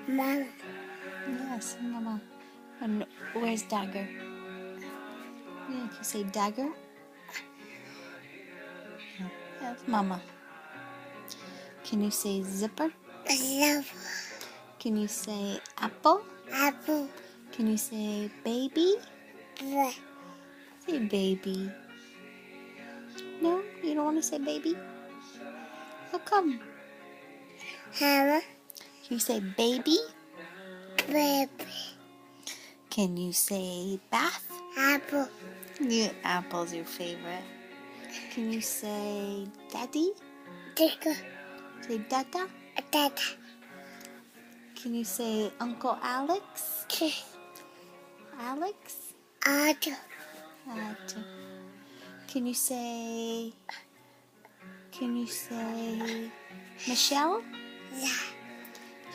Mama. Yes, Mama. And where's Dagger? Yeah, can you say Dagger? Yes, Mama. Can you say zipper? Love. Can you say apple? Apple. Can you say baby? Bleh. Say baby. No, you don't want to say baby? How come? Hammer. Can you say baby? Baby. Can you say bath? Apple. Yeah, apple's your favorite. Can you say daddy? Tickle. Say dada? Dada. Can you say Uncle Alex? Kiss. Alex? Auto. Can you say Michelle? La.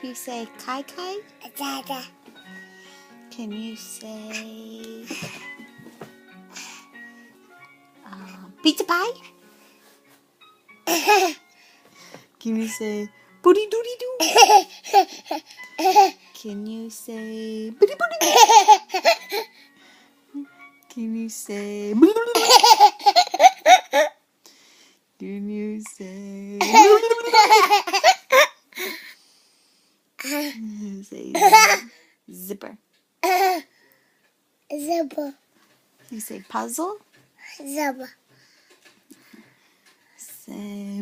Can you say Kai Kai? Dada. Can you say pizza pie? Can you say booty doody doo? Can you say booty booty? Can you say Can you say say zipper? Zebra. You say puzzle? Zebra. Say